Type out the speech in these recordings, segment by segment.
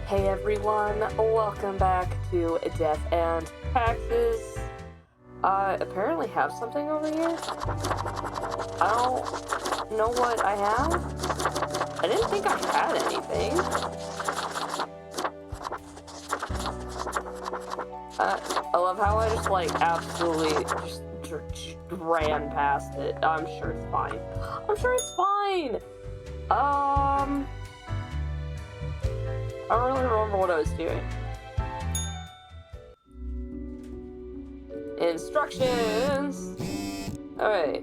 Hey everyone, welcome back to Death and Taxes. I apparently have something over here. I don't know what I have. I didn't think I had anything. I love how I just absolutely just ran past it. I'm sure it's fine. I don't really remember what I was doing. Instructions! Alright.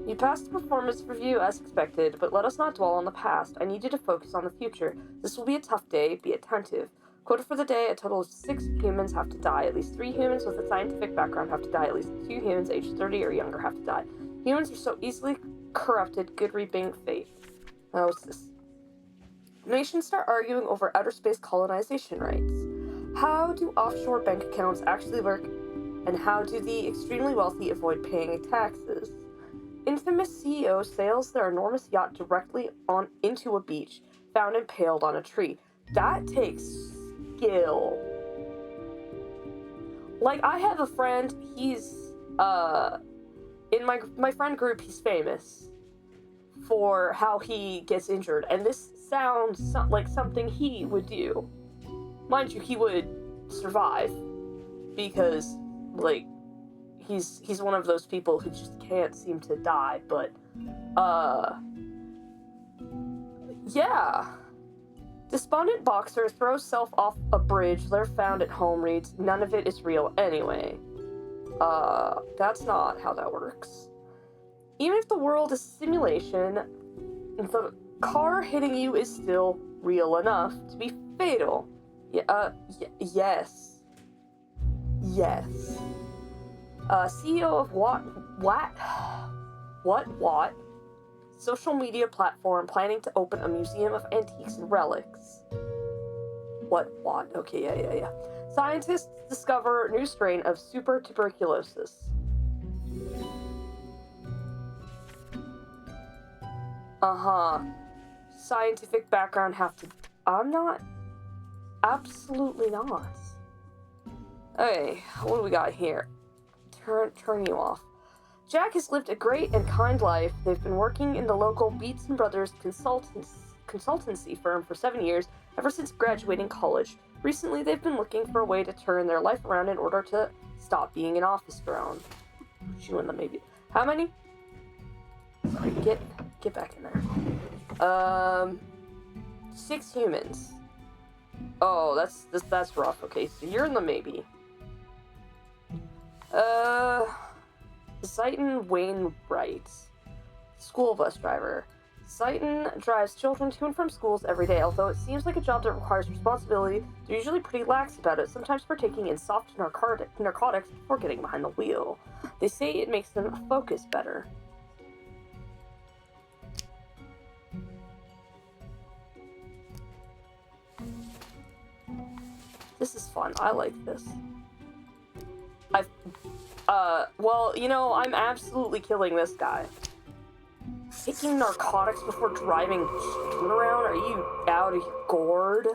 You passed the performance review as expected, but let us not dwell on the past. I need you to focus on the future. This will be a tough day. Be attentive. Quota for the day, a total of 6 humans have to die. At least 3 humans with a scientific background have to die. At least 2 humans aged 30 or younger have to die. Humans are so easily corrupted, good reaping fate. Oh, what's this? Nations start arguing over outer space colonization rights. How do offshore bank accounts actually work, and how do the extremely wealthy avoid paying taxes? Infamous CEO sails their enormous yacht directly into a beach, found impaled on a tree. That takes skill. I have a friend, he's, in my friend group, he's famous for how he gets injured, and this sounds like something he would do. Mind you, he would survive, because, he's one of those people who just can't seem to die, but, yeah. Despondent boxer throws self off a bridge they're found at home reads, none of it is real anyway. That's not how that works. Even if the world is a simulation, the car hitting you is still real enough to be fatal. Yes. Yes. CEO of What? Social media platform planning to open a museum of antiques and relics. What? Okay, yeah. Scientists discover new strain of super tuberculosis. Scientific background I'm not. Absolutely not. Okay, what do we got here? Turn you off. Jack has lived a great and kind life. They've been working in the local Beats & Brothers consultancy firm for 7 years, ever since graduating college. Recently, they've been looking for a way to turn their life around in order to stop being an office drone. You and the maybe. How many? Sorry, get back in there. 6 humans. Oh, that's rough. Okay, so you're in the maybe. Zayton Wainwright, school bus driver. Zayton drives children to and from schools every day. Although it seems like a job that requires responsibility, they're usually pretty lax about it, sometimes partaking in soft narcotics before getting behind the wheel. They say it makes them focus better. This is fun. I like this. I'm absolutely killing this guy. Taking narcotics before driving children around? Are you out of your gourd?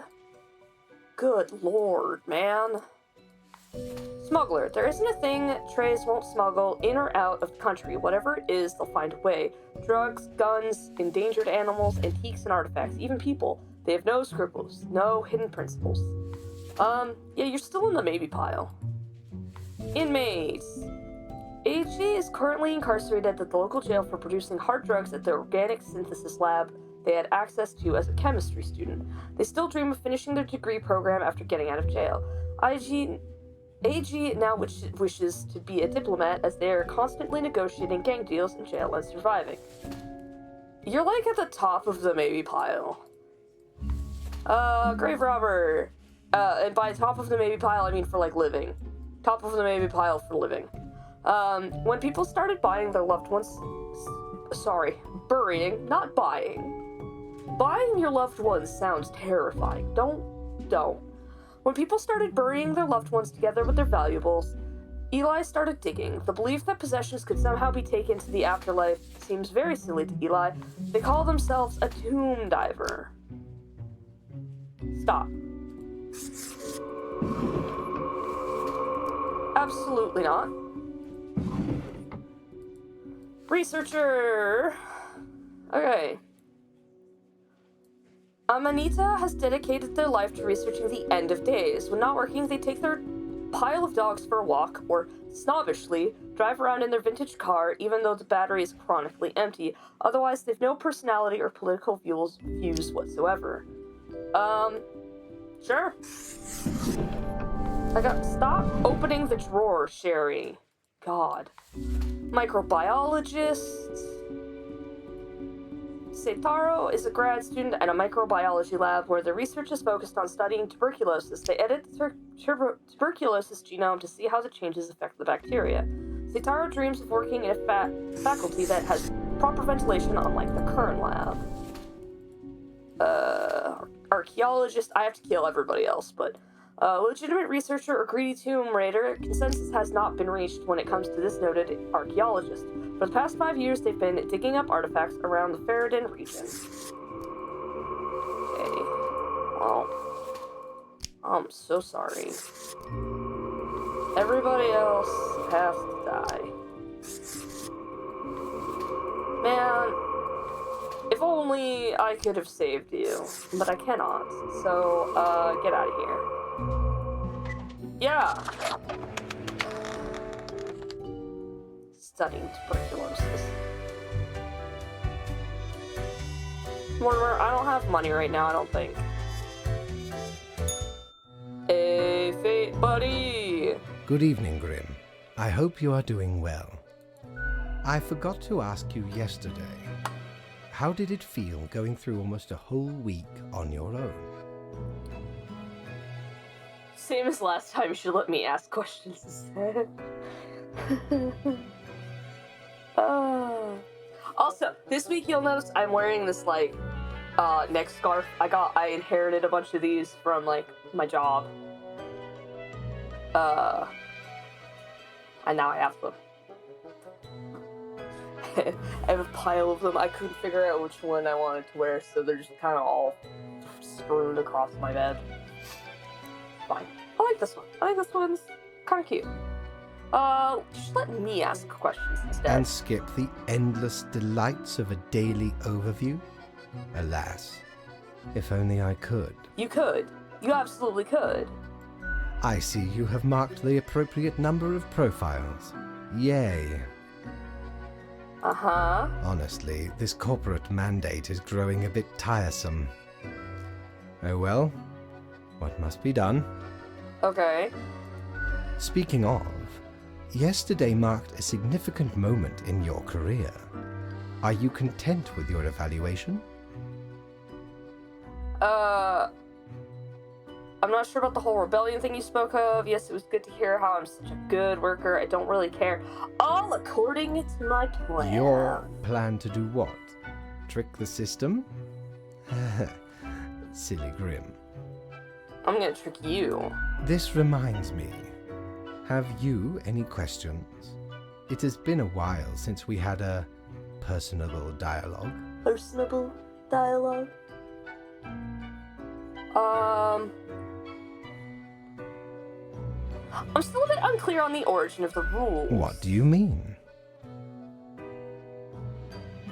Good lord, man. Smuggler. There isn't a thing Trays won't smuggle in or out of the country. Whatever it is, they'll find a way. Drugs, guns, endangered animals, antiques and artifacts, even people. They have no scruples, no hidden principles. Yeah, you're still in the maybe pile. Inmates. AG is currently incarcerated at the local jail for producing hard drugs at the organic synthesis lab they had access to as a chemistry student. They still dream of finishing their degree program after getting out of jail. AG now wishes to be a diplomat as they are constantly negotiating gang deals in jail and surviving. You're at the top of the maybe pile. Grave robber. And by top of the maybe pile, I mean for living. Top of the maybe pile for living. When people started burying their loved ones, burying, not buying. Buying your loved ones sounds terrifying. Don't. When people started burying their loved ones together with their valuables, Eli started digging. The belief that possessions could somehow be taken to the afterlife seems very silly to Eli. They call themselves a tomb diver. Stop. Absolutely not. Researcher! Okay. Amanita has dedicated their life to researching the end of days. When not working, they take their pile of dogs for a walk, or snobbishly, drive around in their vintage car, even though the battery is chronically empty. Otherwise, they've no personality or political views whatsoever. Sure. Stop opening the drawer, Sherry. God. Microbiologist. Seitaro is a grad student at a microbiology lab where their research is focused on studying tuberculosis. They edit the tuberculosis genome to see how the changes affect the bacteria. Seitaro dreams of working in a faculty that has proper ventilation, unlike the current lab. Archaeologist, I have to kill everybody else, but legitimate researcher or greedy tomb raider, consensus has not been reached when it comes to this noted archaeologist. For the past 5 years, they've been digging up artifacts around the Ferrodin region. Okay. Well, I'm so sorry. Everybody else has to die. Man, if only I could have saved you, but I cannot. So, get out of here. Yeah. Studying tuberculosis. Mortimer, I don't have money right now, I don't think. Hey, Fate Buddy! Good evening, Grim. I hope you are doing well. I forgot to ask you yesterday. How did it feel going through almost a whole week on your own? Same as last time, you should let me ask questions instead. Also, this week you'll notice I'm wearing this, like, neck scarf. I inherited a bunch of these from, like, my job. And now I have them. I have a pile of them. I couldn't figure out which one I wanted to wear, so they're just kind of all strewn across my bed. Fine. I like this one. I think this one's kind of cute. Just let me ask questions instead. And skip the endless delights of a daily overview? Alas, if only I could. You could. You absolutely could. I see you have marked the appropriate number of profiles. Yay. Uh-huh. Honestly, this corporate mandate is growing a bit tiresome. Oh well, what must be done? Okay. Speaking of, yesterday marked a significant moment in your career. Are you content with your evaluation? I'm not sure about the whole rebellion thing you spoke of. Yes, it was good to hear how I'm such a good worker. I don't really care. All according to my plan. Your plan to do what? Trick the system? Silly Grim. I'm gonna trick you. This reminds me. Have you any questions? It has been a while since we had a personable dialogue. Personable dialogue? I'm still a bit unclear on the origin of the rules. What do you mean?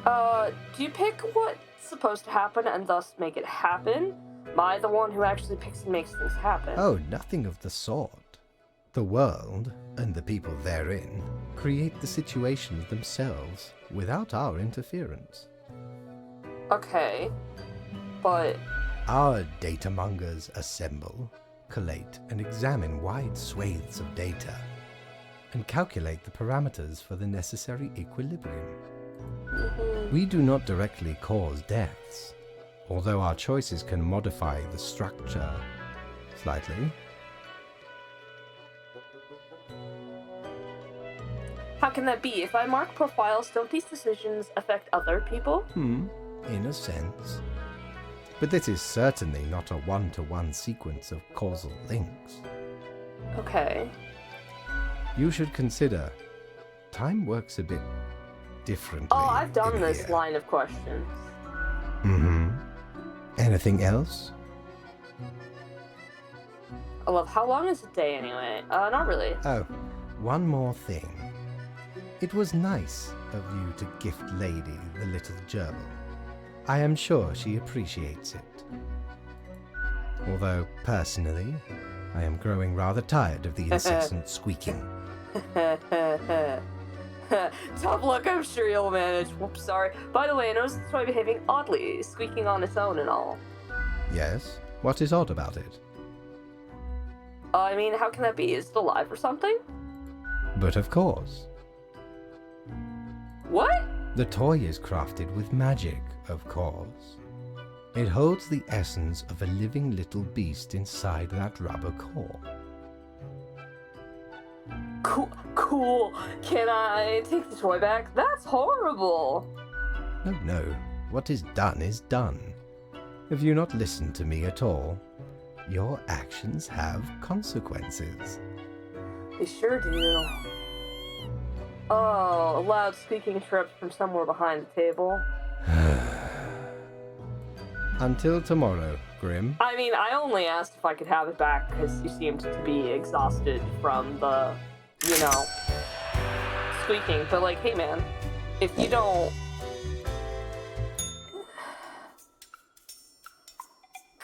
Do you pick what's supposed to happen and thus make it happen? Am I the one who actually picks and makes things happen? Oh, nothing of the sort. The world, and the people therein, create the situations themselves without our interference. Okay, but... Our datamongers assemble, collate, and examine wide swathes of data, and calculate the parameters for the necessary equilibrium. We do not directly cause deaths, although our choices can modify the structure slightly. How can that be? If I mark profiles, don't these decisions affect other people? In a sense. But this is certainly not a one-to-one sequence of causal links. Okay. You should consider, time works a bit differently. Oh, I've done in this here. line of questions. Anything else? I love, how long is a day anyway? Not really. Oh, one more thing. It was nice of you to gift Lady the little gerbil. I am sure she appreciates it. Although, personally, I am growing rather tired of the incessant squeaking. Tough luck, I'm sure you'll manage. Whoops, sorry. By the way, I noticed this toy behaving oddly, squeaking on its own and all. Yes? What is odd about it? I mean, how can that be? Is it alive or something? But of course. What? The toy is crafted with magic, of course. It holds the essence of a living little beast inside that rubber core. Cool. Can I take the toy back? That's horrible. No. What is done is done. If you not listen to me at all, your actions have consequences. They sure do. Oh, a loud squeaking interrupts from somewhere behind the table. Until tomorrow, Grim. I mean, I only asked if I could have it back because you seemed to be exhausted from the, squeaking. But like, hey man, if you don't...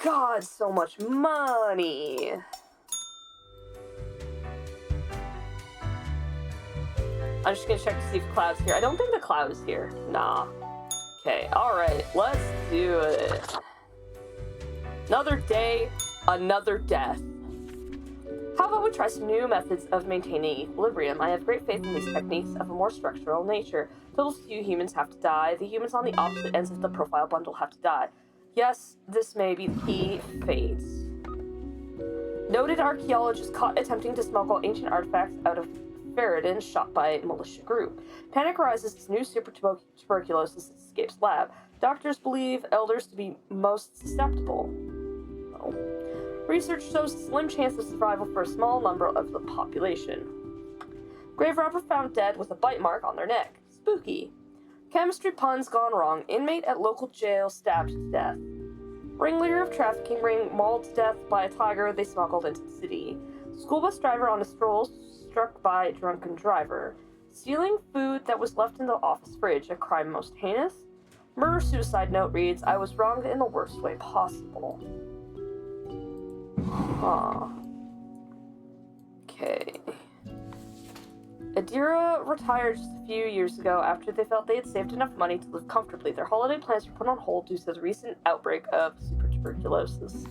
God, so much money! I'm just gonna check to see if Cloud's here. I don't think the Cloud is here. Nah. Okay, alright, let's do it. Another day, another death. How about we try some new methods of maintaining equilibrium? I have great faith in these techniques of a more structural nature. Till few humans have to die. The humans on the opposite ends of the profile bundle have to die. Yes, this may be the key fate. Noted archaeologist caught attempting to smuggle ancient artifacts out of Ferrodin, shot by militia group. Panic arises as new super tuberculosis escapes lab. Doctors believe elders to be most susceptible. Oh. Research shows a slim chance of survival for a small number of the population. Grave robber found dead with a bite mark on their neck. Spooky. Chemistry puns gone wrong. Inmate at local jail stabbed to death. Ringleader of trafficking ring mauled to death by a tiger they smuggled into the city. School bus driver on a stroll struck by drunken driver. Stealing food that was left in the office fridge, a crime most heinous. Murder-suicide note reads, I was wronged in the worst way possible. Huh. Okay. Adira retired just a few years ago after they felt they had saved enough money to live comfortably. Their holiday plans were put on hold due to the recent outbreak of super tuberculosis.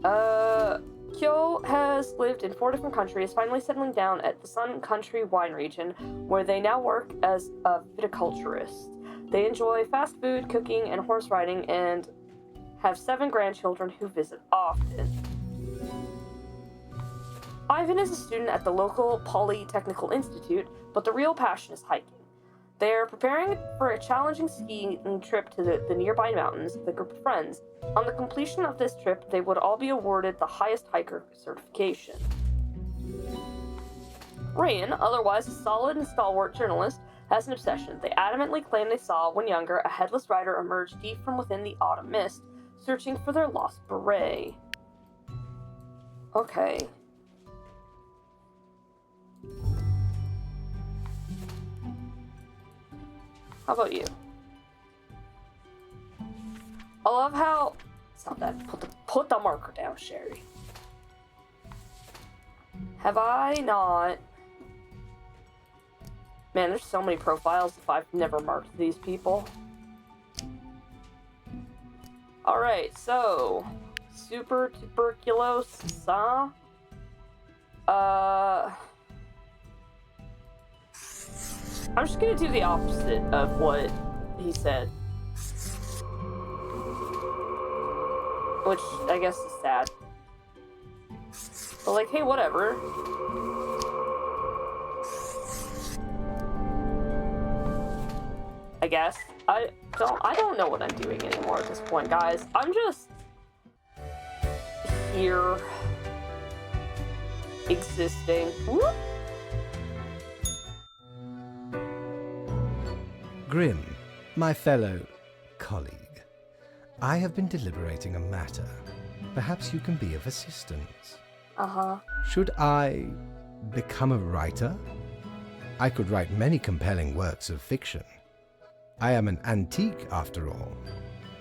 Kyo has lived in 4 different countries, finally settling down at the Sun Country wine region, where they now work as a viticulturist. They enjoy fast food, cooking, and horse riding, and have 7 grandchildren who visit often. Ivan is a student at the local Polytechnical Institute, but the real passion is hiking. They are preparing for a challenging skiing trip to the nearby mountains with a group of friends. On the completion of this trip, they would all be awarded the highest hiker certification. Ryan, otherwise a solid and stalwart journalist, has an obsession. They adamantly claim they saw, when younger, a headless rider emerge deep from within the autumn mist, searching for their lost beret. Okay. How about you? I love how... It's not that. Put the marker down, Sherry. Have I not... Man, there's so many profiles if I've never marked these people. Alright, so... Super tuberculosis, huh? I'm just gonna do the opposite of what he said. Which, I guess is sad. But like, hey, whatever. I guess. I don't know what I'm doing anymore at this point, guys. I'm just... here. Existing. Whoop. Grim, my fellow colleague, I have been deliberating a matter. Perhaps you can be of assistance. Uh-huh. Should I become a writer? I could write many compelling works of fiction. I am an antique, after all.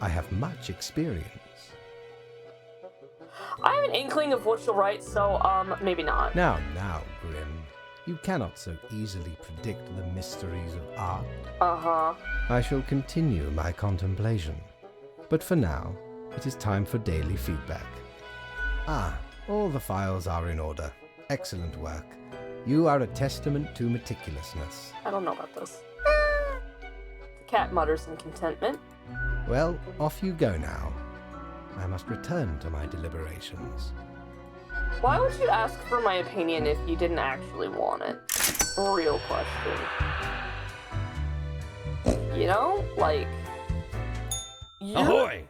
I have much experience. I have an inkling of what you'll write, so, maybe not. Now, Grim. You cannot so easily predict the mysteries of art. Uh-huh. I shall continue my contemplation. But for now, it is time for daily feedback. All the files are in order. Excellent work. You are a testament to meticulousness. I don't know about this. The cat mutters in contentment. Well, off you go now. I must return to my deliberations. Why would you ask for my opinion if you didn't actually want it? Real question. You know, like... Ahoy!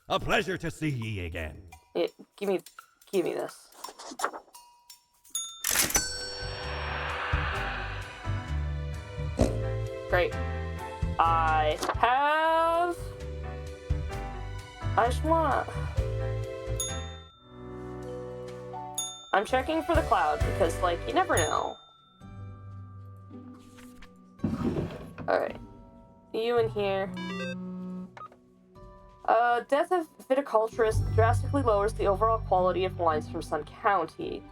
A pleasure to see ye again. Give me this. Great. I just wanna... I'm checking for the cloud because, like, you never know. Alright. You in here. Death of viticulturist drastically lowers the overall quality of wines from Sun County.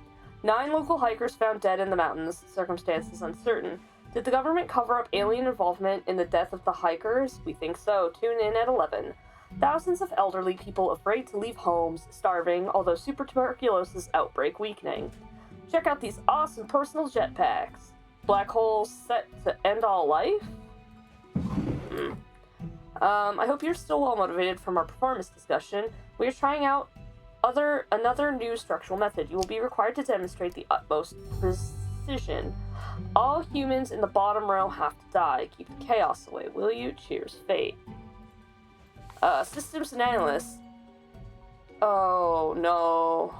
9 local hikers found dead in the mountains, circumstances uncertain. Did the government cover up alien involvement in the death of the hikers? We think so. Tune in at 11. Thousands of elderly people afraid to leave homes, starving, although super tuberculosis outbreak weakening. Check out these awesome personal jetpacks. Black holes set to end all life? I hope you're still well motivated from our performance discussion. We are trying out another new structural method. You will be required to demonstrate the utmost precision. All humans in the bottom row have to die. Keep the chaos away, will you? Cheers, fate. Systems and analysts. Oh, no.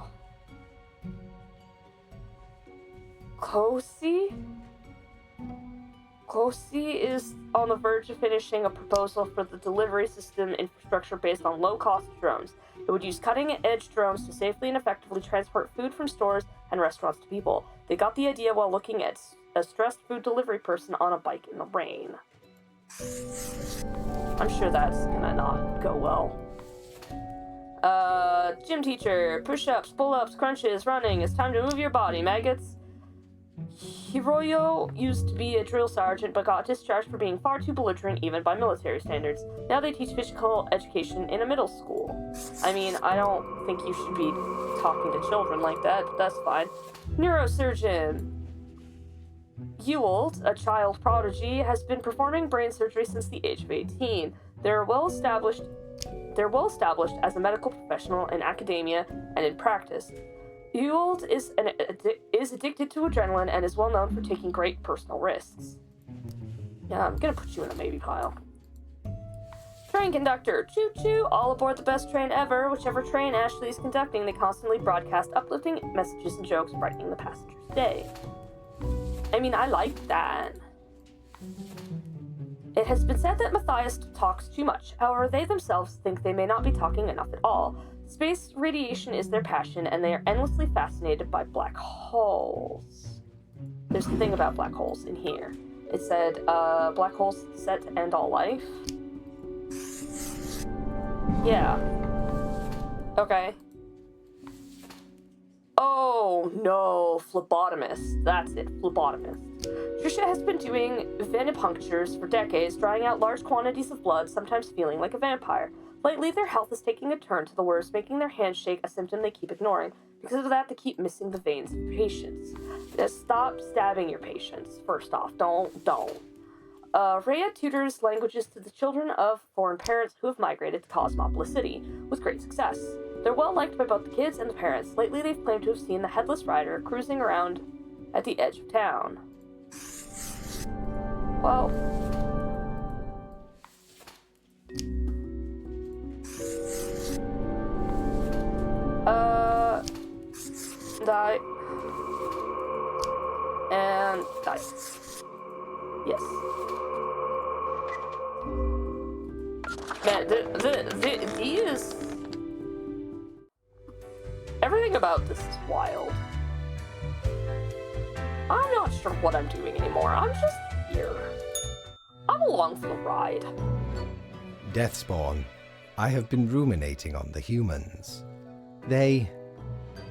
Closey is on the verge of finishing a proposal for the delivery system infrastructure based on low-cost drones. It would use cutting-edge drones to safely and effectively transport food from stores and restaurants to people. They got the idea while looking at a stressed food delivery person on a bike in the rain. I'm sure that's gonna not go well. Gym teacher, push-ups, pull-ups, crunches, running. It's time to move your body, maggots. Hiroyo used to be a drill sergeant but got discharged for being far too belligerent even by military standards. Now they teach physical education in a middle school. I mean, I don't think you should be talking to children like that, but that's fine. Neurosurgeon. Ewald, a child prodigy, has been performing brain surgery since the age of 18. They're well established as a medical professional in academia and in practice. Ewald is addicted to adrenaline and is well known for taking great personal risks. Yeah, I'm gonna put you in a maybe pile. Train conductor, choo-choo, all aboard the best train ever. Whichever train Ashley is conducting, they constantly broadcast uplifting messages and jokes, brightening the passengers' day. I mean, I like that. It has been said that Matthias talks too much. However, they themselves think they may not be talking enough at all. Space radiation is their passion, and they are endlessly fascinated by black holes. There's a thing about black holes in here. It said, black holes set to end all life. Yeah. Okay. Oh, no. Phlebotomist. That's it. Phlebotomist. Trisha has been doing venipunctures for decades, drawing out large quantities of blood, sometimes feeling like a vampire. Lately, their health is taking a turn to the worse, making their hands shake, a symptom they keep ignoring. Because of that, they keep missing the veins of patients. Just stop stabbing your patients, first off. Don't. Rhea tutors languages to the children of foreign parents who have migrated to Cosmopolis City, with great success. They're well liked by both the kids and the parents. Lately, they've claimed to have seen the Headless Rider cruising around at the edge of town. Well... die. And die. Yes. Man, these... Everything about this is wild. I'm not sure what I'm doing anymore. I'm just here. I'm along for the ride. Deathspawn, I have been ruminating on the humans. They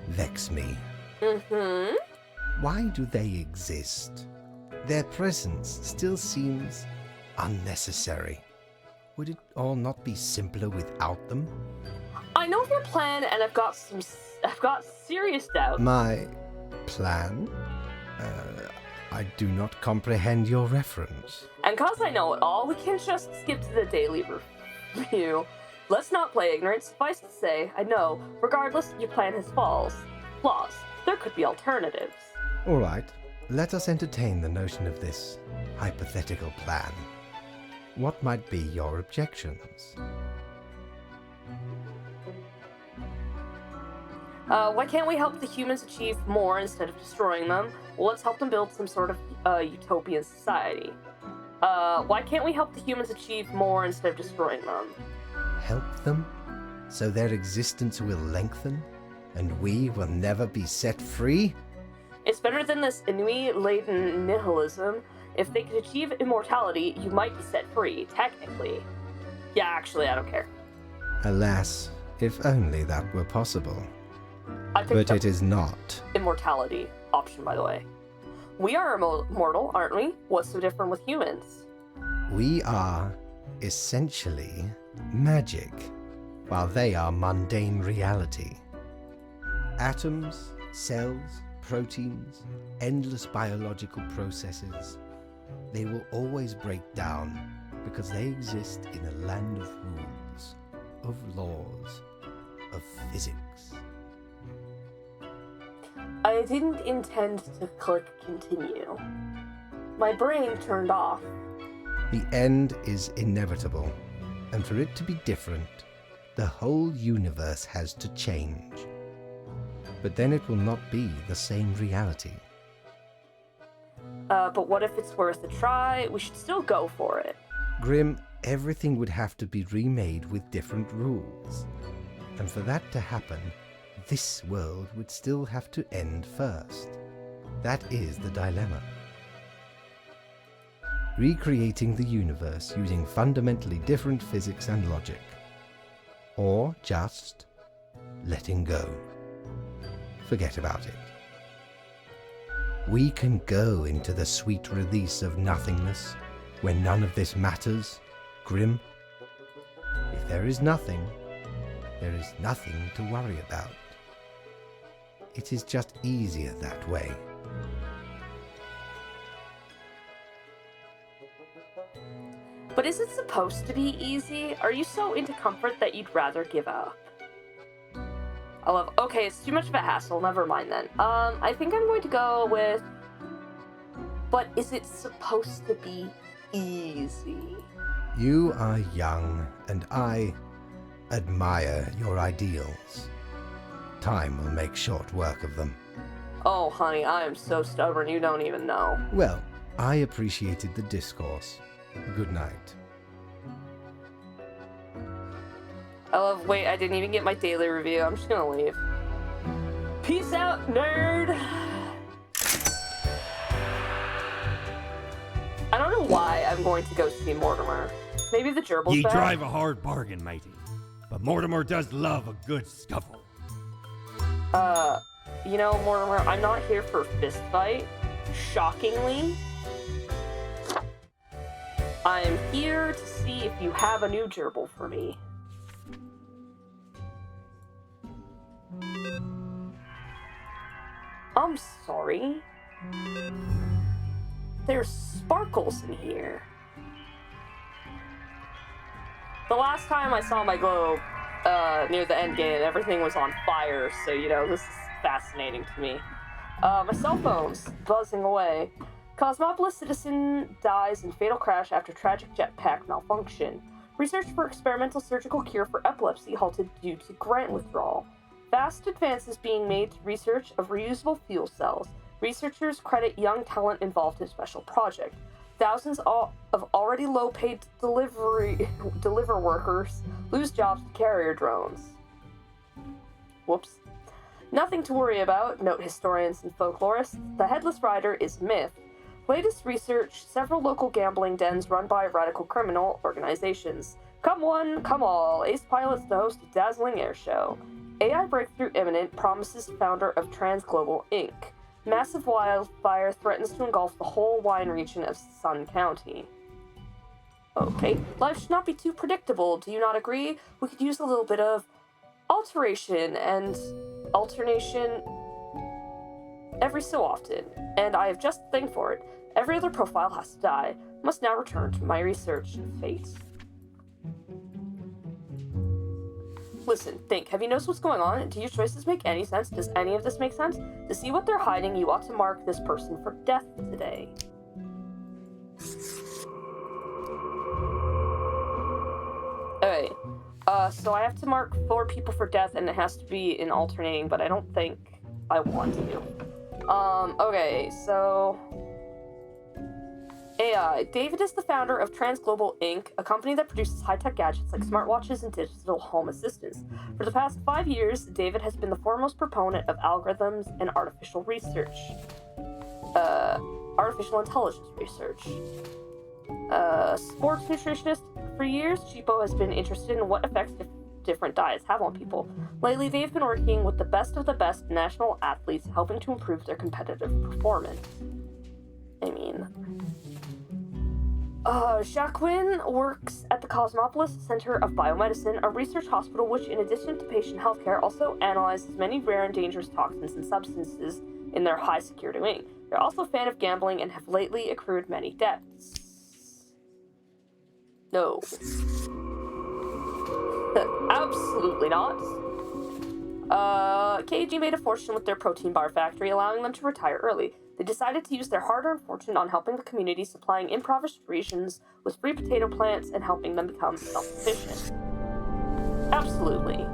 vex me. Mm-hmm. Why do they exist? Their presence still seems unnecessary. Would it all not be simpler without them? I know your plan, and I've got serious doubts. My plan? I do not comprehend your reference. And cause I know it all, we can just skip to the daily review. Let's not play ignorant. Suffice to say, I know, regardless, your plan has flaws. There could be alternatives. All right, let us entertain the notion of this hypothetical plan. What might be your objections? Why can't we help the humans achieve more instead of destroying them? Well, let's help them build some sort of utopian society. Why can't we help the humans achieve more instead of destroying them? Help them so their existence will lengthen and we will never be set free? It's better than this ennui-laden nihilism. If they could achieve immortality, you might be set free, technically. Yeah, actually, I don't care. Alas, if only that were possible. I picked But it is not. immortality option, by the way. We are immortal, aren't we? What's so different with humans? We are essentially magic, while they are mundane reality. Atoms, cells, proteins, endless biological processes, they will always break down because they exist in a land of rules, of laws, of physics. I didn't intend to click continue. My brain turned off. The end is inevitable, and for it to be different, the whole universe has to change. But then it will not be the same reality. But what if it's worth a try? We should still go for it. Grim, everything would have to be remade with different rules. And for that to happen, this world would still have to end first. That is the dilemma. Recreating the universe using fundamentally different physics and logic. Or just letting go. Forget about it. We can go into the sweet release of nothingness when none of this matters, Grim. If there is nothing, there is nothing to worry about. It is just easier that way. But is it supposed to be easy? Are you so into comfort that you'd rather give up? Okay, it's too much of a hassle. Never mind then. I think I'm going to go with... But is it supposed to be easy? You are young, and I admire your ideals. Time will make short work of them. Oh, honey, I am so stubborn you don't even know. Well, I appreciated the discourse. Good night. Wait, I didn't even get my daily review. I'm just gonna leave. Peace out, nerd! I don't know why I'm going to go see Mortimer. Maybe the gerbil's Ye back? drive a hard bargain, matey. But Mortimer does love a good scuffle. You know, Mortimer, I'm not here for a fist fight. Shockingly. I'm here to see if you have a new gerbil for me. I'm sorry. There's sparkles in here. The last time I saw my globe, near the end game, everything was on fire, so, you know, this is fascinating to me. My cell phone's buzzing away. Cosmopolis citizen dies in fatal crash after tragic jetpack malfunction. Research for experimental surgical cure for epilepsy halted due to grant withdrawal. Vast advances being made to research of reusable fuel cells. Researchers credit young talent involved in special project. Thousands of already low-paid deliver workers lose jobs to carrier drones. Whoops. Nothing to worry about, note historians and folklorists. The Headless Rider is myth. Latest research, several local gambling dens run by radical criminal organizations. Come one, come all, ace pilots to host a dazzling air show. AI breakthrough imminent, promises founder of Transglobal Inc. Massive wildfire threatens to engulf the whole wine region of Sun County. Okay, life should not be too predictable, do you not agree? We could use a little bit of alteration and alternation every so often, and I have just the thing for it. Every other profile has to die. Must now return to my research and fate. Listen, think. Have you noticed what's going on? Do your choices make any sense? Does any of this make sense? To see what they're hiding, you ought to mark this person for death today. Okay. So I have to mark 4 people for death, and it has to be in alternating, but I don't think I want to. Okay, so... AI. David is the founder of Transglobal Inc., a company that produces high-tech gadgets like smartwatches and digital home assistants. For the past 5 years, David has been the foremost proponent of algorithms and artificial research. Artificial intelligence research. Sports nutritionist. For years, Cheapo has been interested in what effects different diets have on people. Lately, they've been working with the best of the best national athletes, helping to improve their competitive performance. I mean... Jacqueline works at the Cosmopolis Center of Biomedicine, a research hospital which, in addition to patient healthcare, also analyzes many rare and dangerous toxins and substances in their high-security wing. They're also a fan of gambling and have lately accrued many debts. No. Absolutely not. KG made a fortune with their protein bar factory, allowing them to retire early. They decided to use their hard-earned fortune on helping the community, supplying impoverished regions with free potato plants and helping them become self-sufficient. Absolutely.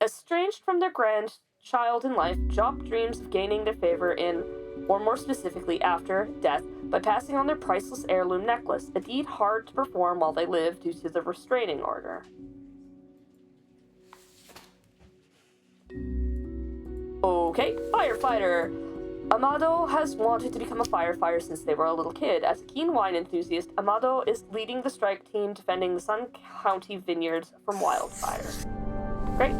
Estranged from their grandchild in life, Job dreams of gaining their favor in, or more specifically after, death, by passing on their priceless heirloom necklace, a deed hard to perform while they live due to the restraining order. Okay, firefighter. Amado has wanted to become a firefighter since they were a little kid. As a keen wine enthusiast, Amado is leading the strike team defending the Sun County vineyards from wildfire. Great.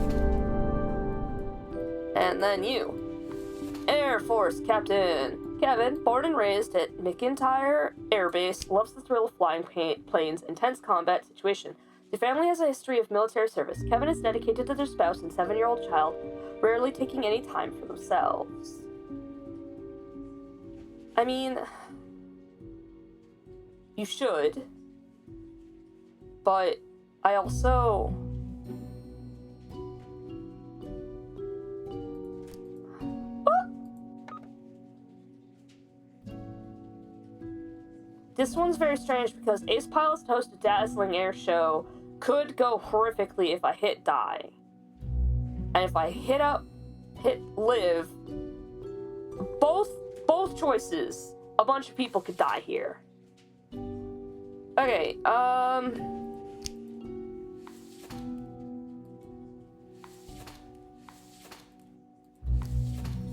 And then you. Air Force Captain. Kevin, born and raised at McIntyre Air Base, loves the thrill of flying planes and tense combat situations. Their family has a history of military service. Kevin is dedicated to their spouse and 7-year-old child, rarely taking any time for themselves. I mean, you should, but I also... This one's very strange because ace pilots to host a dazzling air show could go horrifically if I hit die. And if I hit live, both choices, a bunch of people could die here. Okay,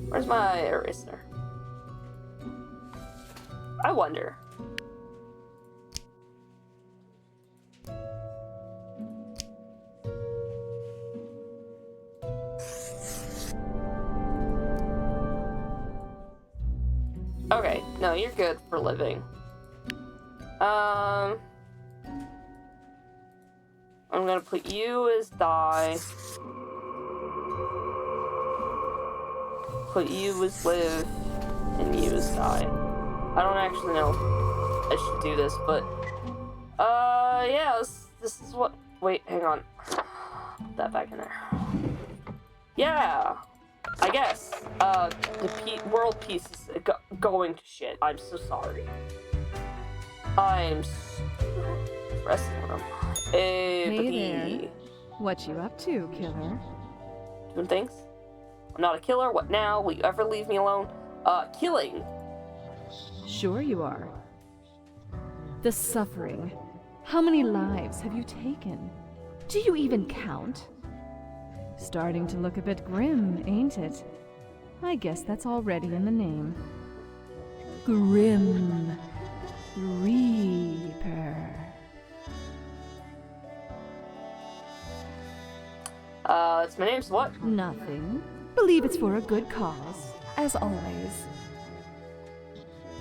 where's my eraser? I wonder. Okay, no, you're good for living. I'm gonna put you as die. Put you as live, and you as die. I don't actually know if I should do this, but... yeah, this is what... Wait, hang on. Put that back in there. Yeah! I guess. The world peace is going to shit. I'm so sorry. I'm wrestling room. Hey there. What you up to, killer? Doing things. I'm not a killer. What now? Will you ever leave me alone? Killing. Sure you are. The suffering. How many lives have you taken? Do you even count? Starting to look a bit grim, ain't it? I guess that's already in the name. Grim Reaper. It's my name's what? Nothing. Believe it's for a good cause, as always.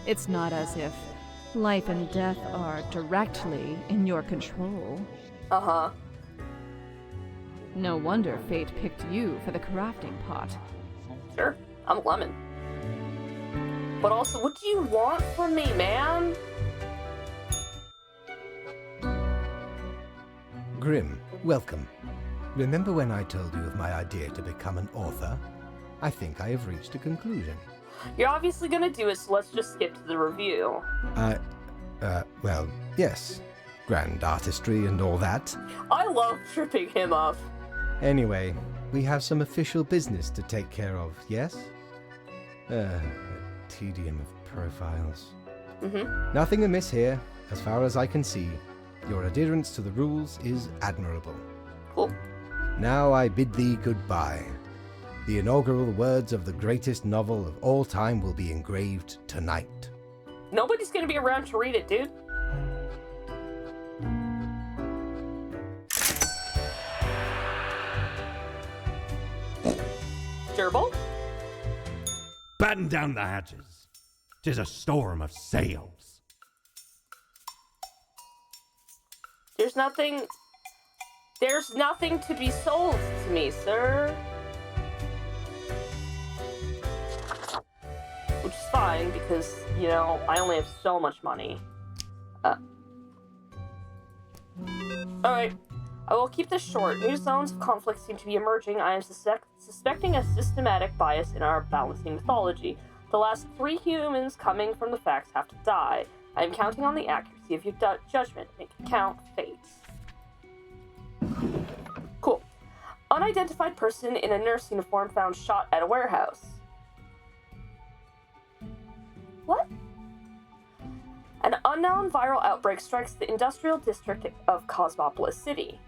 It's not as if life and death are directly in your control. Uh-huh. No wonder fate picked you for the crafting pot. Sure, I'm a lemon. But also, what do you want from me, man? Grim, welcome. Remember when I told you of my idea to become an author? I think I have reached a conclusion. You're obviously gonna do it, so let's just skip to the review. Well, yes. Grand artistry and all that. I love tripping him up. Anyway, we have some official business to take care of, yes? A tedium of profiles. Nothing amiss here, as far as I can see. Your adherence to the rules is admirable. Cool. Now I bid thee goodbye. The inaugural words of the greatest novel of all time will be engraved tonight. Nobody's gonna be around to read it, dude. Gerbil? Batten down the hatches. 'Tis a storm of sails. There's nothing to be sold to me, sir. Which is fine, because, you know, I only have so much money. Alright. I will keep this short. New zones of conflict seem to be emerging. I am suspecting a systematic bias in our balancing mythology. The last 3 humans coming from the facts have to die. I am counting on the accuracy of your judgment. Make it count, fates. Cool. Unidentified person in a nurse uniform found shot at a warehouse. What? An unknown viral outbreak strikes the industrial district of Cosmopolis City.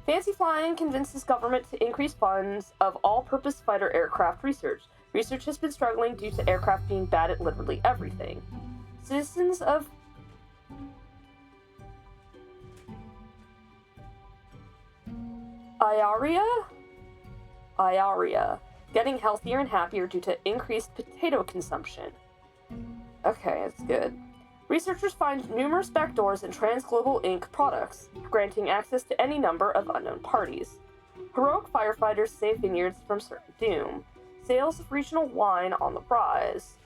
Fancy flying convinces government to increase funds of all-purpose fighter aircraft research. Research has been struggling due to aircraft being bad at literally everything. Citizens of Iaria, getting healthier and happier due to increased potato consumption. Okay, that's good. Researchers find numerous backdoors in Transglobal Inc. products, granting access to any number of unknown parties. Heroic firefighters save vineyards from certain doom. Sales of regional wine on the rise.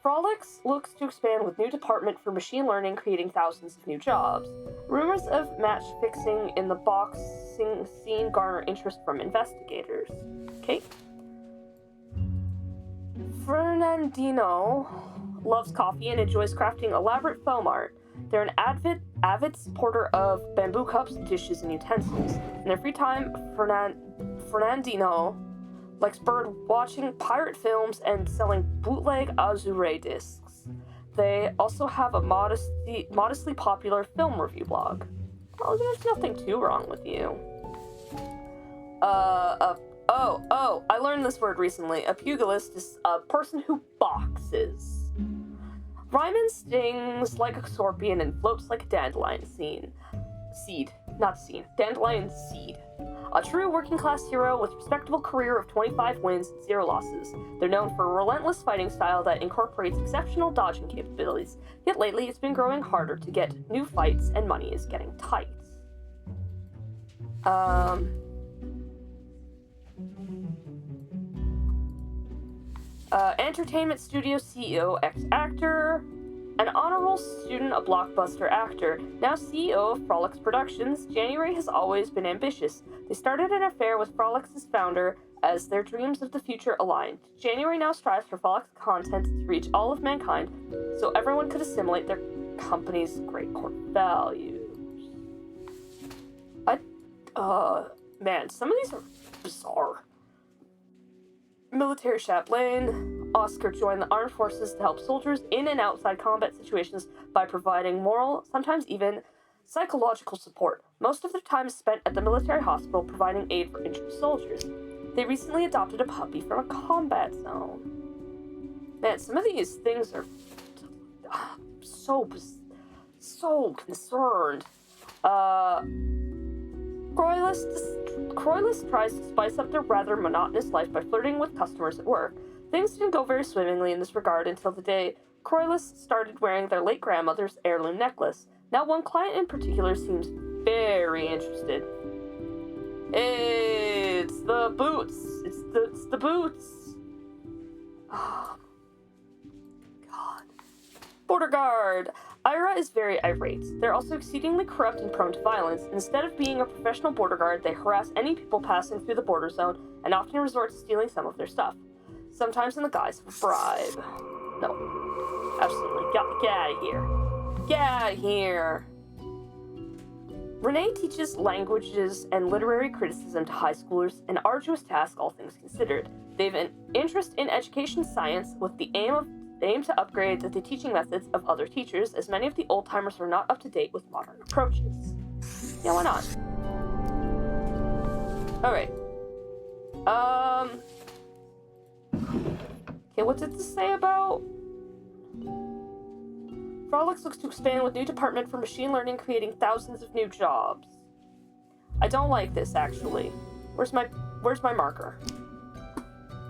Frolics looks to expand with new department for machine learning, creating thousands of new jobs. Rumors of match fixing in the boxing scene garner interest from investigators. Okay. Fernandino loves coffee and enjoys crafting elaborate foam art. They're an avid supporter of bamboo cups, dishes, and utensils. In their free time, Fernandino likes bird watching, pirate films, and selling bootleg Azure discs. They also have a modestly popular film review blog. Oh, there's nothing too wrong with you. I learned this word recently. A pugilist is a person who boxes. Ryman stings like a scorpion and floats like a dandelion dandelion seed. A true working-class hero with a respectable career of 25 wins and 0 losses. They're known for a relentless fighting style that incorporates exceptional dodging capabilities, yet lately it's been growing harder to get new fights and money is getting tight. Entertainment studio CEO, ex-actor, an honor roll student, a blockbuster actor, now CEO of Frolics Productions. January has always been ambitious. They started an affair with Frolics' founder as their dreams of the future aligned. January now strives for Frolics content to reach all of mankind so everyone could assimilate their company's great core values. Man, some of these are bizarre. Military chaplain. Oscar joined the armed forces to help soldiers in and outside combat situations by providing moral, sometimes even Psychological support. Most of their time is spent at the military hospital providing aid for injured soldiers. They recently adopted a puppy from a combat zone. Man, some of these things are so concerned. Croylus tries to spice up their rather monotonous life by flirting with customers at work. Things didn't go very swimmingly in this regard until the day Croylus started wearing their late grandmother's heirloom necklace. Now, one client in particular seems very interested. It's the boots. It's the boots. Oh, God. Border guard. Ira is very irate. They're also exceedingly corrupt and prone to violence. Instead of being a professional border guard, they harass any people passing through the border zone and often resort to stealing some of their stuff. Sometimes in the guise of a bribe. No. Absolutely. Get out of here. Get out of here. Renee teaches languages and literary criticism to high schoolers, an arduous task, all things considered. They have an interest in education science with the aim to upgrade the teaching methods of other teachers, as many of the old-timers are not up to date with modern approaches. Yeah, why not? Alright. Okay, what did this say about? Frolics looks to expand with new department for machine learning, creating thousands of new jobs. I don't like this, actually. Where's my marker?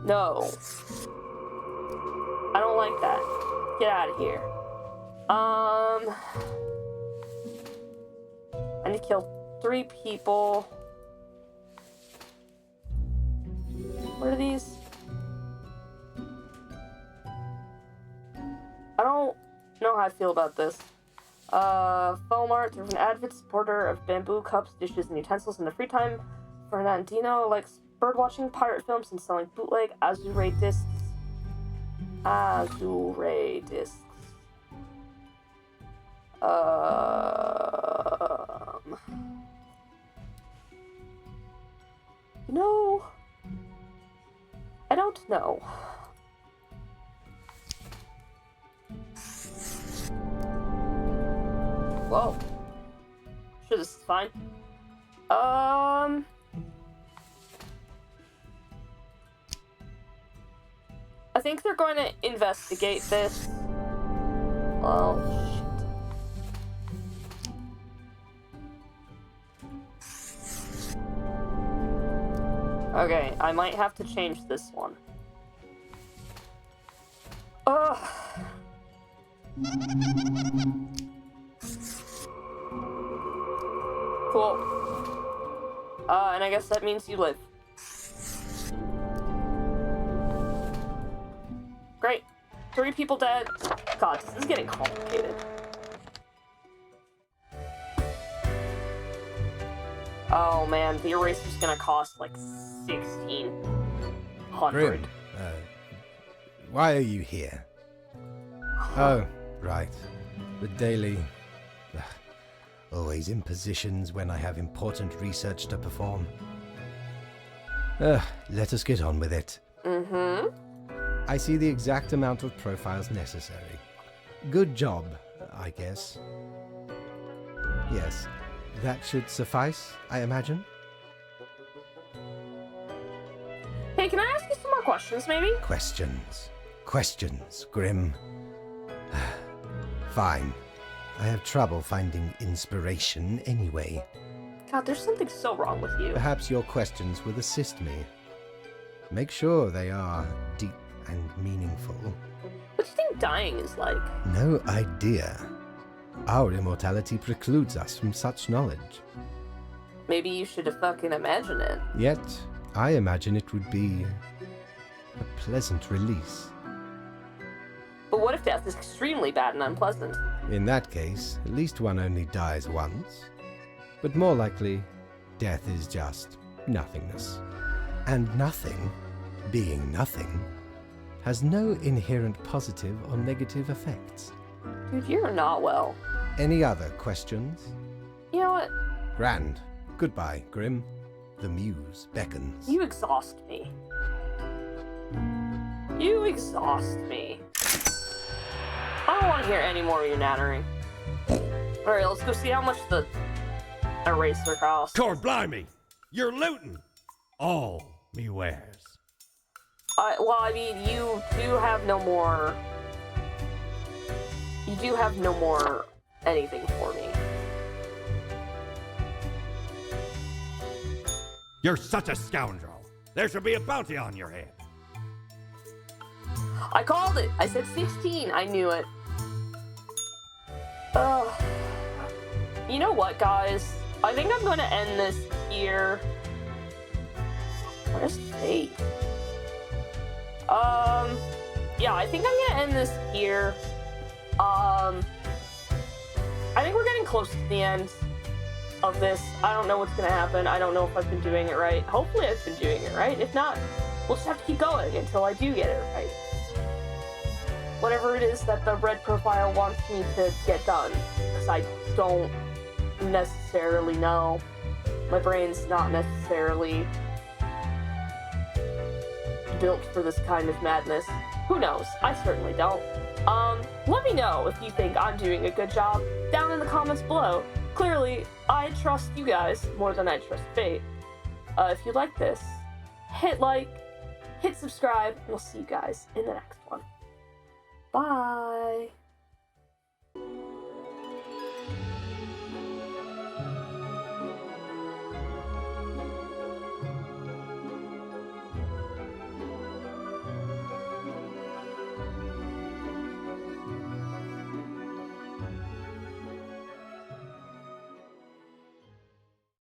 No. I don't like that. Get out of here. I need to kill 3 people. What are these? I don't know how I feel about this. Felmart, an avid supporter of bamboo cups, dishes, and utensils in the free time. Fernandino likes birdwatching, pirate films, and selling bootleg Azure discs. Azure discs. No. I don't know. Whoa. Sure, this is fine. I think they're going to investigate this. Oh, shit. Okay, I might have to change this one. Ugh. Cool. And I guess that means you live. Great. 3 people dead. God, this is getting complicated. Oh man, the eraser's gonna cost like 1,600. Grim, why are you here? Oh, right. The daily... always in positions when I have important research to perform. Let us get on with it. Mm-hmm. I see the exact amount of profiles necessary. Good job, I guess. Yes, that should suffice, I imagine. Hey, can I ask you some more questions, maybe? Questions, Grim. Fine. I have trouble finding inspiration anyway. God, there's something so wrong with you. Perhaps your questions will assist me. Make sure they are deep and meaningful. What do you think dying is like? No idea. Our immortality precludes us from such knowledge. Maybe you should fucking imagine it. Yet, I imagine it would be a pleasant release. But what if death is extremely bad and unpleasant? In that case, at least one only dies once. But more likely, death is just nothingness. And nothing, being nothing, has no inherent positive or negative effects. Dude, you're not well. Any other questions? You know what? Grand. Goodbye, Grim. The muse beckons. You exhaust me. You exhaust me. I don't want to hear any more of your nattering. Alright, let's go see how much the eraser costs. Cord blimey! You're looting all me wares. Well, I mean, you do have no more... You do have no more anything for me. You're such a scoundrel. There should be a bounty on your head. I called it! I said 16! I knew it. Ugh. You know what, guys? I think I'm gonna end this here. Where's Fate? Yeah, I think I'm gonna end this here. I think we're getting close to the end of this. I don't know what's gonna happen. I don't know if I've been doing it right. Hopefully I've been doing it right. If not, we'll just have to keep going until I do get it right. Whatever it is that the red profile wants me to get done. Because I don't necessarily know. My brain's not necessarily built for this kind of madness. Who knows? I certainly don't. Let me know if you think I'm doing a good job down in the comments below. Clearly, I trust you guys more than I trust Fate. If you like this, hit like, hit subscribe, and we'll see you guys in the next one. Bye!